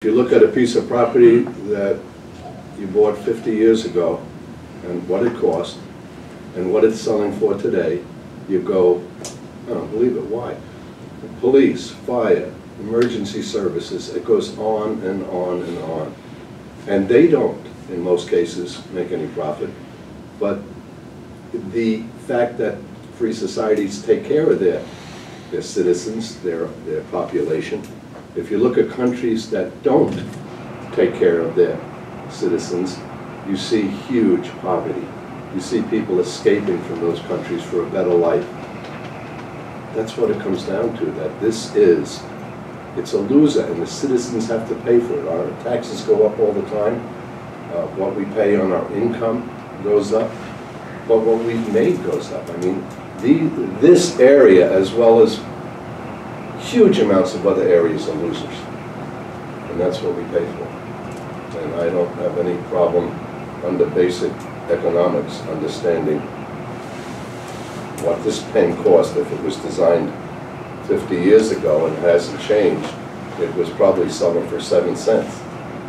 If you look at a piece of property that you bought 50 years ago and what it cost and what it's selling for today, you go, I don't believe it, why? Police, fire, emergency services, it goes on and on and on. And they don't, in most cases, make any profit. But the fact that free societies take care of their citizens, their population. If you look at countries that don't take care of their citizens, you see huge poverty. You see people escaping from those countries for a better life. That's what it comes down to, that it's a loser and the citizens have to pay for it. Our taxes go up all the time. What we pay on our income goes up, but what we've made goes up. I mean, this area, as well as huge amounts of other areas, are losers. And that's what we pay for. And I don't have any problem under basic economics understanding what this pen cost. If it was designed 50 years ago and hasn't changed, it was probably selling for 7 cents.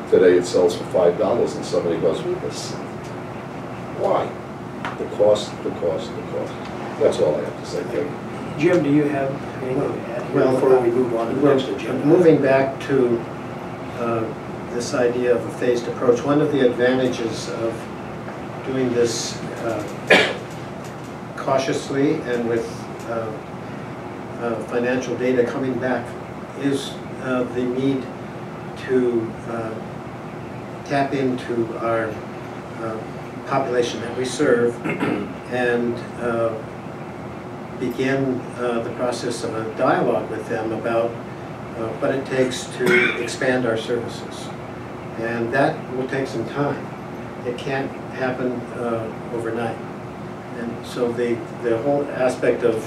Today it sells for $5 and somebody goes, why? The cost, the cost, the cost. That's all I have to say. Thank you. Jim, do you have anything to add here before we move on to the next agenda? Moving back to this idea of a phased approach, one of the advantages of doing this cautiously and with financial data coming back is the need to tap into our population that we serve and begin the process of a dialogue with them about what it takes to expand our services. And that will take some time. It can't happen overnight. And so the whole aspect of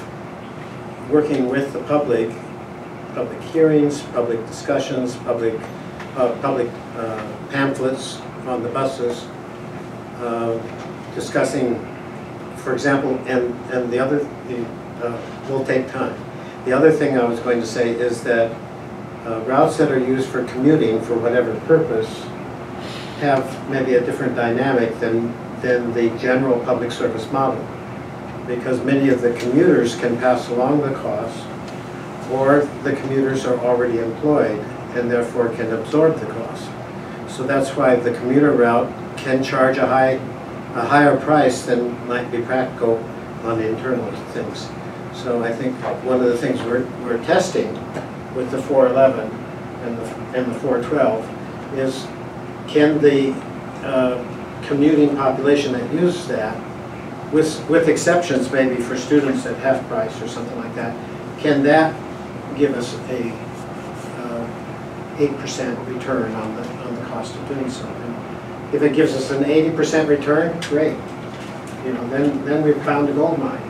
working with the public hearings, public discussions, public pamphlets on the buses, discussing, for example, and the other will take time. The other thing I was going to say is that routes that are used for commuting for whatever purpose have maybe a different dynamic than the general public service model, because many of the commuters can pass along the cost, or the commuters are already employed and therefore can absorb the cost. So that's why the commuter route can charge a higher price than might be practical on the internal things. So I think one of the things we're testing with the 411 and the 412 is, can the commuting population that uses that, with exceptions maybe for students at half price or something like that, can that give us a 8% return on the cost of doing so? And if it gives us an 80% return, great. You know, then we've found a gold mine.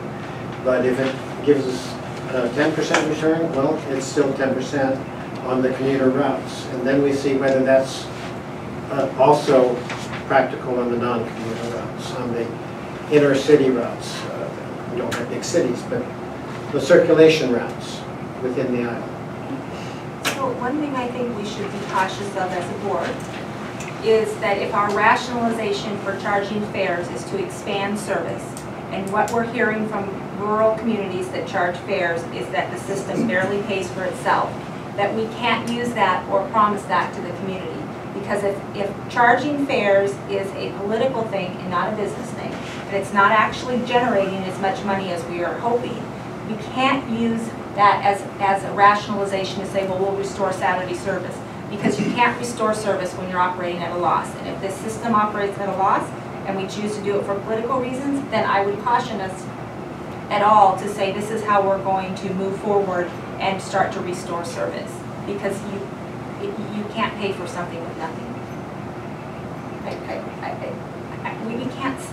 But if it gives us a 10% return, well, it's still 10% on the commuter routes. And then we see whether that's also practical on the non-commuter routes, on the inner city routes. We don't have big cities, but the circulation routes within the island. So one thing I think we should be cautious of as a board is that if our rationalization for charging fares is to expand service, and what we're hearing from rural communities that charge fares is that the system barely pays for itself, that we can't use that or promise that to the community. Because if charging fares is a political thing and not a business thing, and it's not actually generating as much money as we are hoping, you can't use that as a rationalization to say, well, we'll restore Saturday service. Because you can't restore service when you're operating at a loss. And if this system operates at a loss, and we choose to do it for political reasons, then I would caution us at all to say this is how we're going to move forward and start to restore service. Because you can't pay for something with nothing.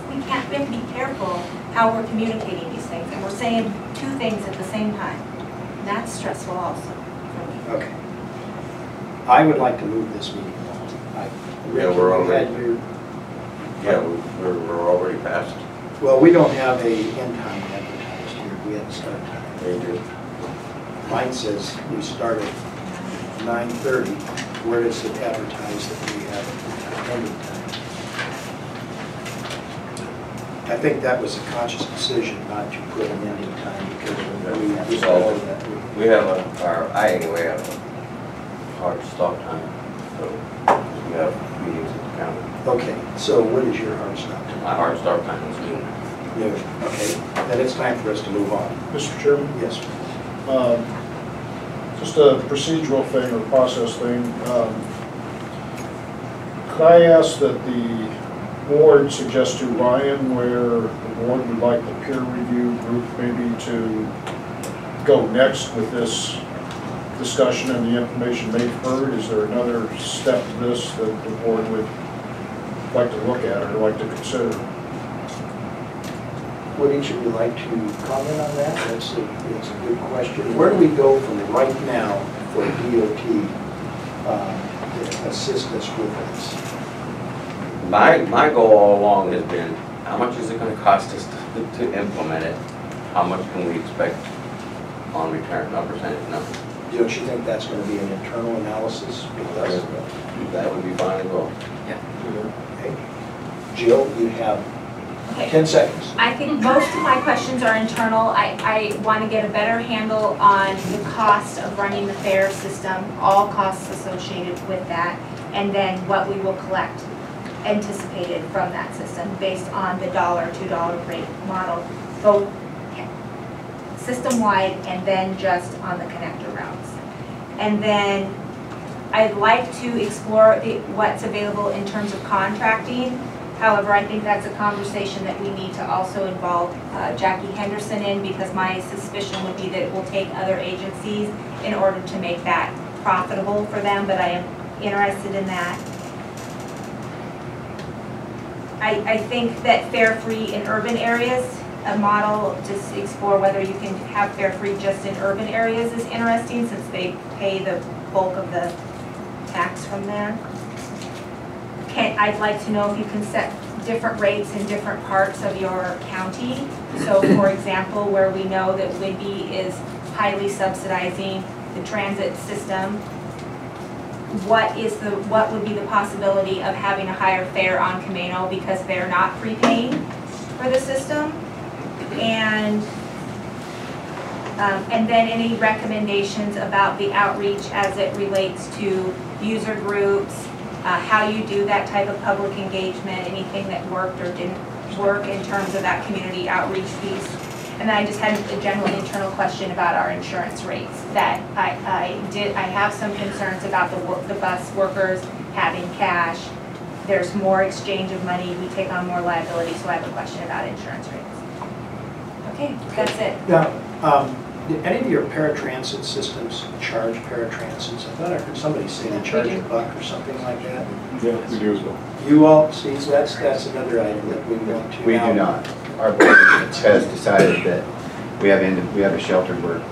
We have to be careful how we're communicating these things, and we're saying two things at the same time. And that's stressful also for me. Okay. I would like to move this meeting along. Yeah, we're already. Yeah, we're already past. well, we don't have a end time advertised here. We have a start time. They do. Mine says we start at 9:30. where does it advertise that we have ending time? I think that was a conscious decision not to put an ending time because we saw that. We have I anyway have a hard stop time, so we have meetings at the county. Okay, so what is your hard stop time? My hard start time is noon. Noon. Okay, then it's time for us to move on. Mr. Chairman? Yes, sir. Just a procedural thing or process thing. Could I ask that the board suggest to Ryan where the board would like the peer review group maybe to go next with this discussion and the information they've heard? Is there another step to this that the board would like to look at or like to consider? Would each of you like to comment on that? It's a good question. Where do we go from right now for DOT to assist us with this? My goal all along has been, how much is it going to cost us to implement it? How much can we expect on return, not percentage, nothing? Don't you think that's going to be an internal analysis with us? That would be fine as well. Okay. Jill, you have Okay. 10 seconds. I think most of my questions are internal. I want to get a better handle on the cost of running the fare system, all costs associated with that, and then what we will collect anticipated from that system based on the $2 rate model, both system-wide and then just on the connector routes. And then I'd like to explore what's available in terms of contracting. However, I think that's a conversation that we need to also involve Jackie Henderson in, because my suspicion would be that it will take other agencies in order to make that profitable for them, but I am interested in that. I think that fare-free in urban areas, a model to explore whether you can have fare-free just in urban areas is interesting, since they pay the bulk of the tax from there. I'd like to know if you can set different rates in different parts of your county. So for example, where we know that Whidbey is highly subsidizing the transit system, what would be the possibility of having a higher fare on Camino because they're not prepaying for the system? And then any recommendations about the outreach as it relates to user groups, how you do that type of public engagement, anything that worked or didn't work in terms of that community outreach piece. And then I just had a general internal question about our insurance rates, that I have some concerns about the bus workers having cash. There's more exchange of money, we take on more liability, so I have a question about insurance rates. Okay, that's it. Now, did any of your paratransit systems charge paratransits? I thought I heard somebody say they charge $1 or something like that. Yeah, we do as well. You all, see, that's another item that we want to. We do not. Our board has decided that we have a sheltered work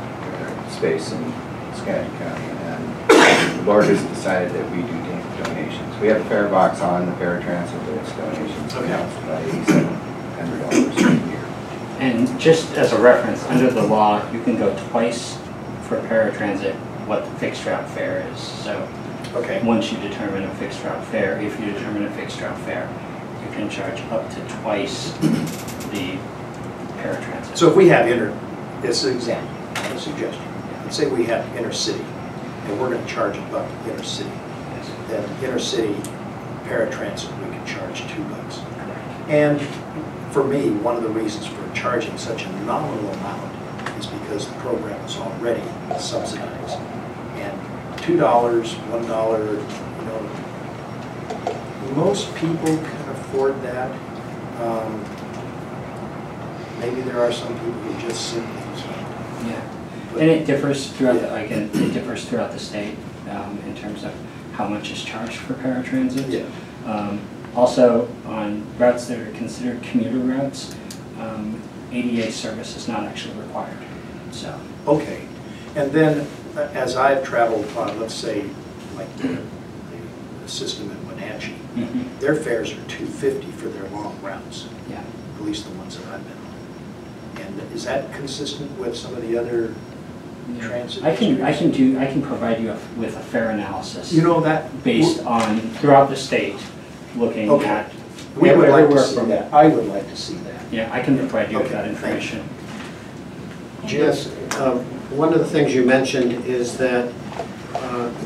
space in Skagit County, and the board has decided that we do donations. We have a fare box on the paratransit, but it's donations. Okay. It's about $8,700 a year. And just as a reference, under the law, you can go twice for paratransit what the fixed route fare is. So Okay. once you determine a fixed route fare, if you determine a fixed route fare, you can charge up to twice the paratransit. So if we have it's an example, not a suggestion. Let's say we have intercity, and we're going to charge $1 intercity. Then intercity paratransit, we can charge $2. And for me, one of the reasons for charging such a nominal amount is because the program is already subsidized. And $2, $1, most people can afford that. Maybe there are some people who just simply can't. Yeah, and it differs throughout it differs throughout the state in terms of how much is charged for paratransit. Yeah. Also, on routes that are considered commuter routes, ADA service is not actually required. So. Okay, and then as I've traveled on, let's say, like the system in Wenatchee, their fares are $250 for their long routes. Yeah. At least the ones that I've been on. And is that consistent with some of the other transit. I can provide you with a fair analysis. You know that? Based on, throughout the state, looking Okay. at. We would like to everywhere see from- that. I would like to see that. Yeah, I can provide you with Okay, that thank information. Yes, one of the things you mentioned is that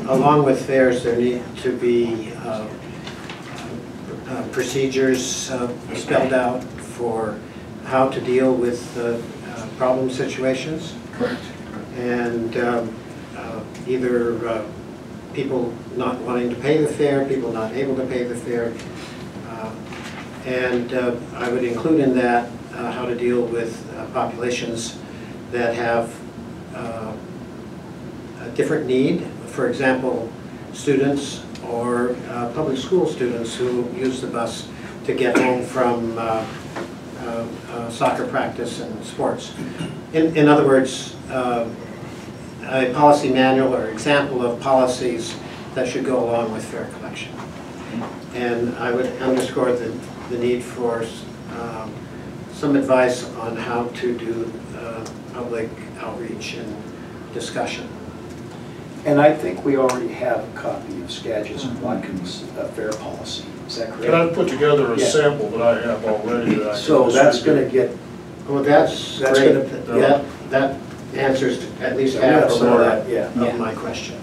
along with fares, there need to be procedures spelled out for how to deal with problem situations. Correct. And either people not wanting to pay the fare, people not able to pay the fare. And I would include in that how to deal with populations that have a different need. For example, students or public school students who use the bus to get home from soccer practice and sports. In other words, a policy manual or example of policies that should go along with fare collection. And I would underscore the need for some advice on how to do public outreach and discussion. And I think we already have a copy of Skagit's and Watkins fare policy. Is that correct? And I've put together a Yeah. sample that I have already that I can So that's going to distribute. get, Well, that's That's great. gonna- That answers at least Yeah, half some of that, yeah. of my question.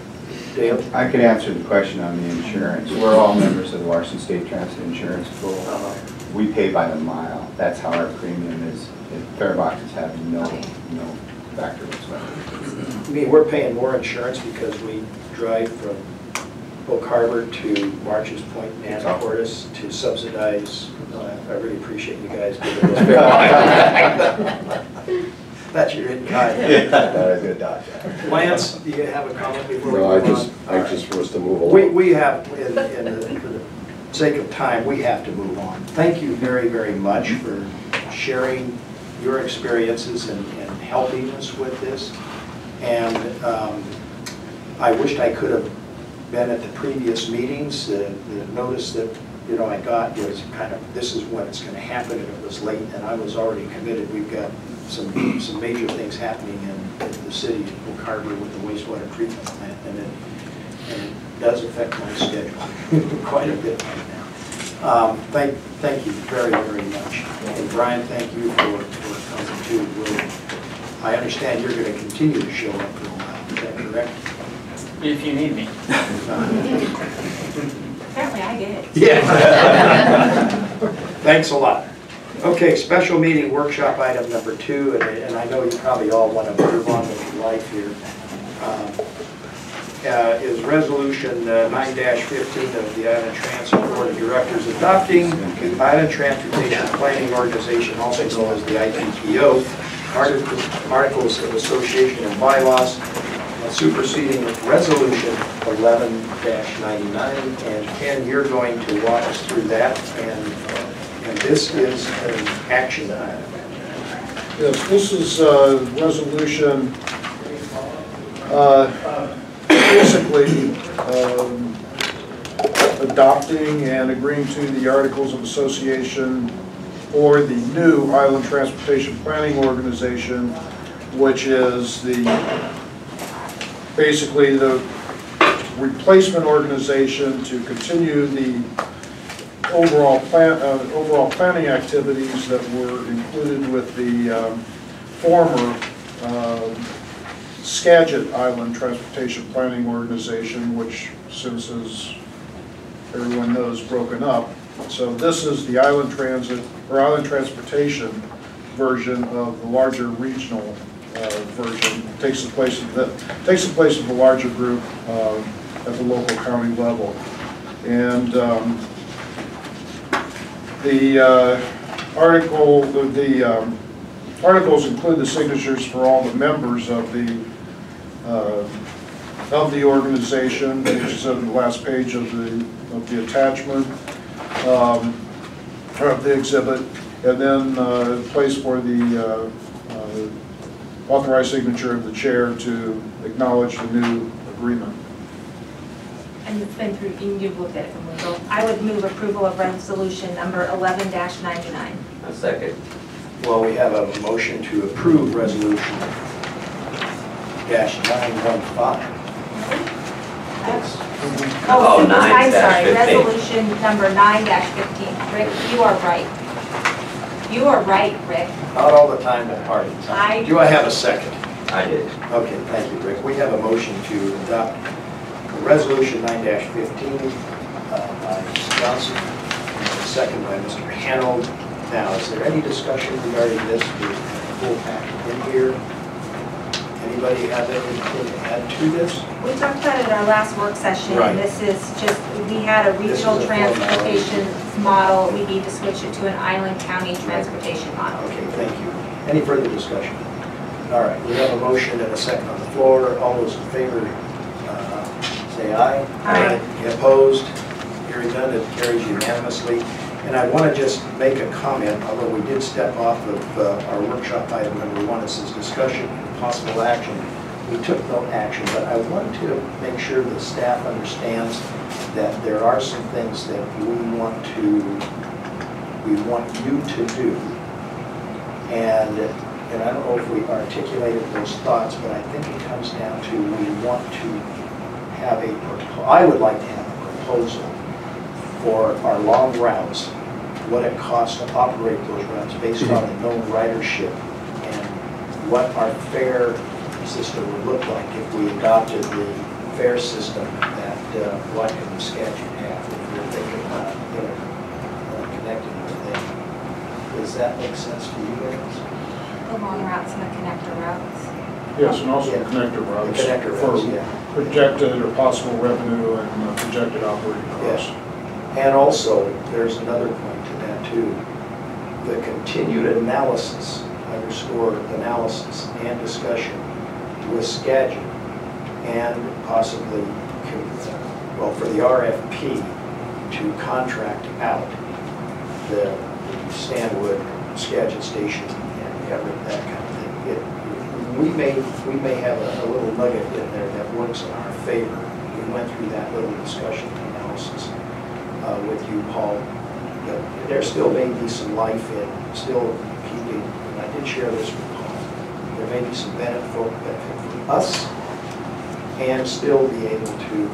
Dale? I could answer the question on the insurance. We're all members of the Washington State Transit Insurance Pool. We pay by the mile. That's how our premium is. Fare boxes have no factor whatsoever. I mean, we're paying more insurance because we drive from Oak Harbor to March's Point and Anacortes to subsidize. I really appreciate you guys giving those fare. That's your hidden kind. That was a good dodge. Lance, do you have a comment before we No, move on? I just for us to move along. We have, for the sake of time, we have to move on. Thank you very, very much for sharing your experiences and helping us with this. And I wished I could have been at the previous meetings. The notice that I got was kind of, this is when it's going to happen, and it was late, and I was already committed. We've got some major things happening in the city of Oak Harbor with the wastewater treatment plant, and it does affect my schedule quite a bit right now. Thank you very, very much. And Brian, thank you for coming too. I understand you're going to continue to show up for a while. Is that correct? If you need me. Apparently I did. Yeah. Thanks a lot. Okay, special meeting workshop item number 2, and I know you probably all want to move on with your life here, is resolution 9-15 of the Island Transit Board of Directors adopting the Island Transportation Planning Organization, also known as the ITPO, Articles of Association and Bylaws, superseding Resolution 11-99. And Ken, you're going to walk us through that, and this is an action item. Yes, this is a resolution basically adopting and agreeing to the Articles of Association for the new Island Transportation Planning Organization, which is basically the replacement organization to continue the overall planning activities that were included with the former Skagit Island Transportation Planning Organization, which since, as everyone knows, broken up. So this is the Island Transportation version of the larger regional version. Takes the place of the larger group at the local county level. And the articles include the signatures for all the members of the organization, which is on the last page of the attachment of the exhibit, and then a place for the authorized signature of the chair to acknowledge the new agreement. And it's been through, you've looked at it from legal. I would move approval of resolution number 11-99. A second. Well, we have a motion to approve resolution. Oh, Oh, 9-15. I'm sorry, resolution number 9-15. Rick, you are right. You are right, Rick. Not all the time at parties. Do I have a second? I did. Okay, thank you, Rick. We have a motion to adopt resolution 9-15 by Mr. Johnson, and a second by Mr. Hanold. Now, is there any discussion regarding this? We have a full packet in here. Anybody have anything to add to this? We talked about it at our last work session, Right. and this is just, we had a This is regional a transportation model. We need to switch it to an island county transportation model. Okay, thank you. Any further discussion? All right, we have a motion and a second on the floor. All those in favor, say aye. Aye. Any opposed? Hearing none, it carries unanimously. And I want to just make a comment, although we did step off of our workshop item number 1, it says discussion and possible action. We took no action, but I want to make sure the staff understands that there are some things that we want you to do. And I don't know if we articulated those thoughts, but I think it comes down to we want to have I would like to have a proposal for our long routes, what it costs to operate those routes based on the known ridership, and what our fare system would look like if we adopted the fare system that Washington statute have, if we're thinking about connecting the thing. Does that make sense to you guys? The long routes and the connector routes. Yes, and also Yeah. connector routes. The connector routes, for yeah. projected or possible revenue and projected operating costs. And also, there's another point to that too. The continued analysis, underscore analysis and discussion with Skagit, and possibly, well, for the RFP to contract out the Stanwood, Skagit Station, and Everett, that kind of thing. We may have a little nugget in there that works in our favor. We went through that little discussion and analysis with you, Paul. But there still may be some life in still keeping, and I did share this with Paul, there may be some benefit for us and still be able to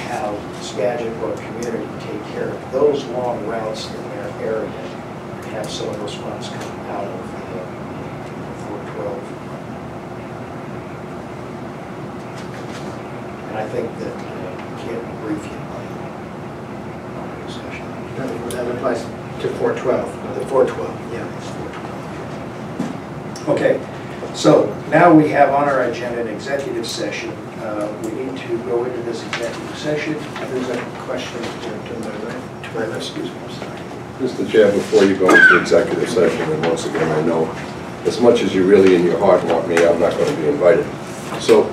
have Skagit or community take care of those long routes in their area and have some of those funds come out of the 412. And I think that can't brief you on the discussion. That applies to 412. The 412, yeah, it's 412. Okay, so now we have on our agenda an executive session. We need to go into this executive session. There's a question to my left. Excuse me, I'm sorry. Mr. Chair, before you go into executive session, and once again, I know as much as you really in your heart want me, I'm not going to be invited. So,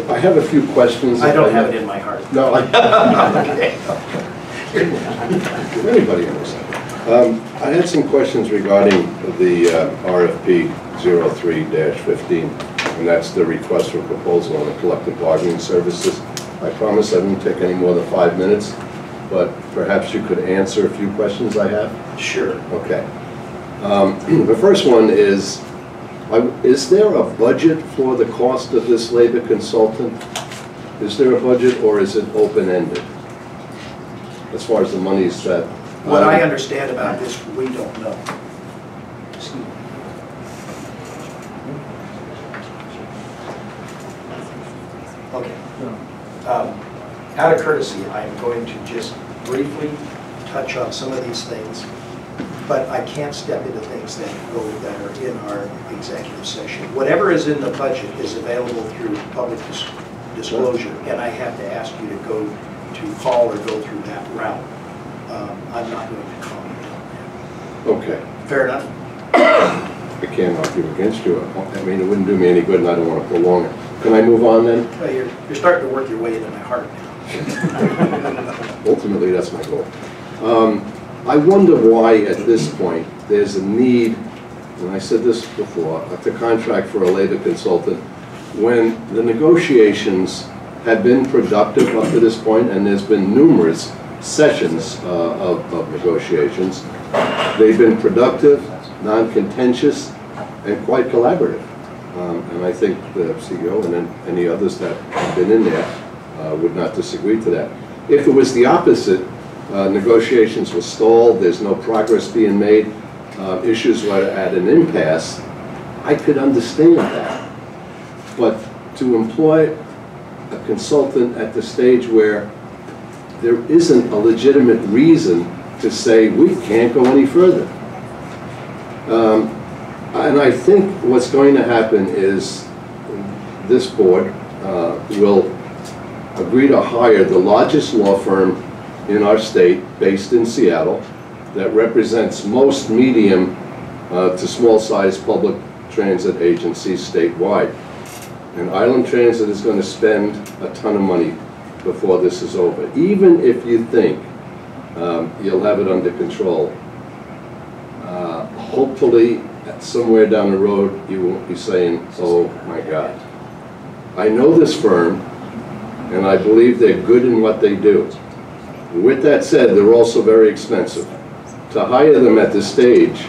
I have a few questions. I don't have it in my heart. No, Okay. anybody understand? I had some questions regarding the RFP 03-15, and that's the request for proposal on the collective bargaining services. I promise I won't take any more than 5 minutes, but perhaps you could answer a few questions I have? Sure. Okay. The first one is there a budget for the cost of this labor consultant? Is there a budget, or is it open-ended? As far as the monies that... What I understand about this, we don't know. Excuse me. Okay. Out of courtesy, I'm going to just briefly touch on some of these things, but I can't step into things that are in our executive session. Whatever is in the budget is available through public disclosure, and I have to ask you to go to Paul or go through that route. I'm not going to comment on that. Okay. Fair enough? I can't argue against you. I mean, it wouldn't do me any good, and I don't want to prolong it. Can I move on then? Well, you're starting to work your way into my heart now. Ultimately, that's my goal. I wonder why, at this point, there's a need, and I said this before, to contract for a labor consultant when the negotiations have been productive up to this point, and there's been numerous sessions of negotiations. They've been productive, non-contentious, and quite collaborative. And I think the CEO and then any others that have been in there would not disagree to that. If it was the opposite, negotiations were stalled, there's no progress being made, issues were at an impasse, I could understand that. But to employ a consultant at the stage where there isn't a legitimate reason to say we can't go any further. And I think what's going to happen is this board will agree to hire the largest law firm in our state, based in Seattle, that represents most medium to small-sized public transit agencies statewide. And Island Transit is going to spend a ton of money before this is over. Even if you think you'll have it under control, hopefully somewhere down the road you won't be saying, oh my God. I know this firm, and I believe they're good in what they do. With that said, they're also very expensive. To hire them at this stage,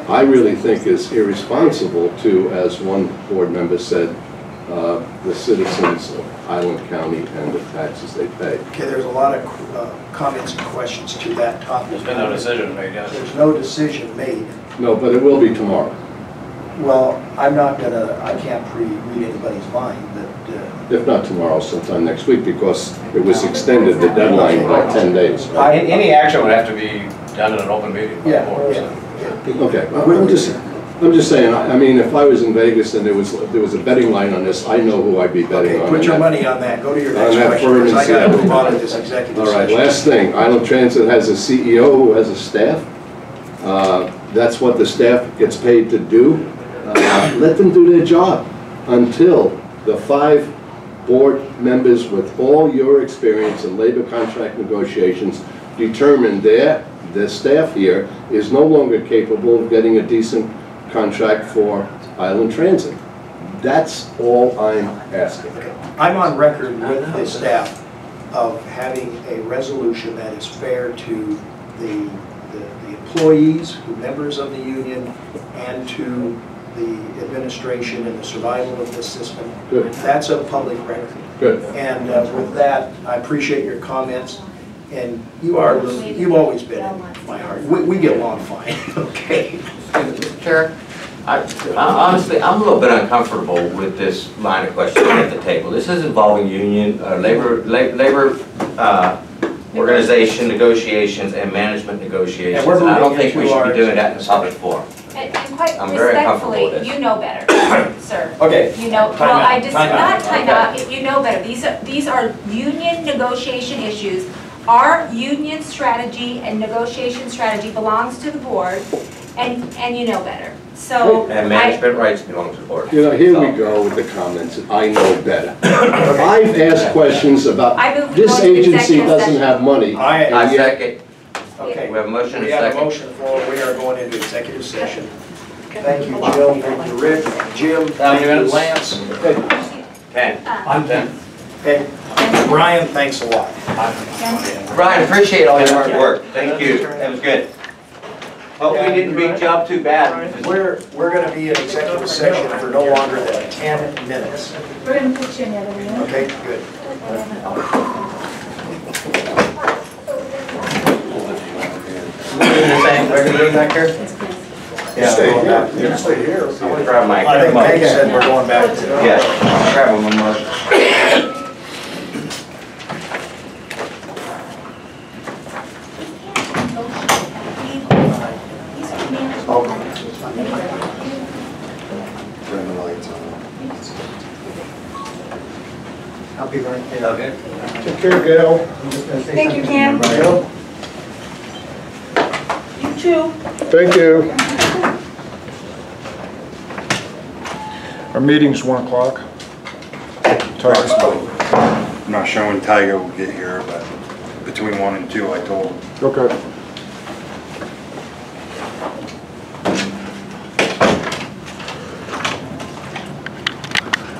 I really think is irresponsible to, as one board member said, the citizens of Island County and the taxes they pay. Okay, there's a lot of comments and questions to that topic. There's been no decision made yet. There's no decision made. No, but it will be tomorrow. Well, I'm not gonna, I can't read anybody's mind, but If not tomorrow, sometime next week, because it was extended, the deadline, by 10 days. Right? Any action would have to be done in an open meeting by the board. So. Okay, I'm just saying, I mean, if I was in Vegas and there was a betting line on this, I know who I'd be betting okay, on. put your money on that. Go to your next that question, firm because I in got to Seattle. move on to this executive All right, session. last thing, Island Transit has a CEO who has a staff. That's what the staff gets paid to do. Let them do their job until the 5 board members with all your experience in labor contract negotiations determine their staff here is no longer capable of getting a decent contract for Island Transit. That's all I'm asking. I'm on record with the staff of having a resolution that is fair to the employees, the members of the union, and to the administration and the survival of this system. Good. That's a public record. Good. And with that, I appreciate your comments. And you've always been in my heart. We get along fine, okay? Chair, honestly, I'm a little bit uncomfortable with this line of questioning at the table. This is involving union, labor organization negotiations and management negotiations. And I don't think we should be doing that in a public forum. And quite I'm very uncomfortable with respectfully, this. you know better, sir. Okay. You know, Time well, out, I just, time out. not time out, you know better. These are union negotiation issues. Our union strategy and negotiation strategy belongs to the board, and you know better. So And management rights belong to the board. You know, here we go with the comments, I know better. I've asked questions about, this agency doesn't have money. I second. Okay. We have a motion and We a have a second. motion for, we are going into executive session. Thank you, Jill, thank you, Rick, Jim, thank you, Lance. 10. I'm 10. Okay, Brian, thanks a lot. Brian, appreciate all your hard work. Thank you. That was good. Hope we didn't beat you up too bad. We're going to be in executive session for no longer than 10 minutes. We're going to put you in the other room. Okay, good. We're gonna do back here? Yeah. Stay here, you can stay here. I want to grab my. I think Meg said we're going back to. Yeah, grab one more. Turn the lights on. I'll be right there. Okay. Take care, Gail. Thank you, Cam. Gail? You too. Thank you. Our meeting's 1 o'clock. I'm not sure when Tiger will get here, but between 1 and 2, I told him. Okay.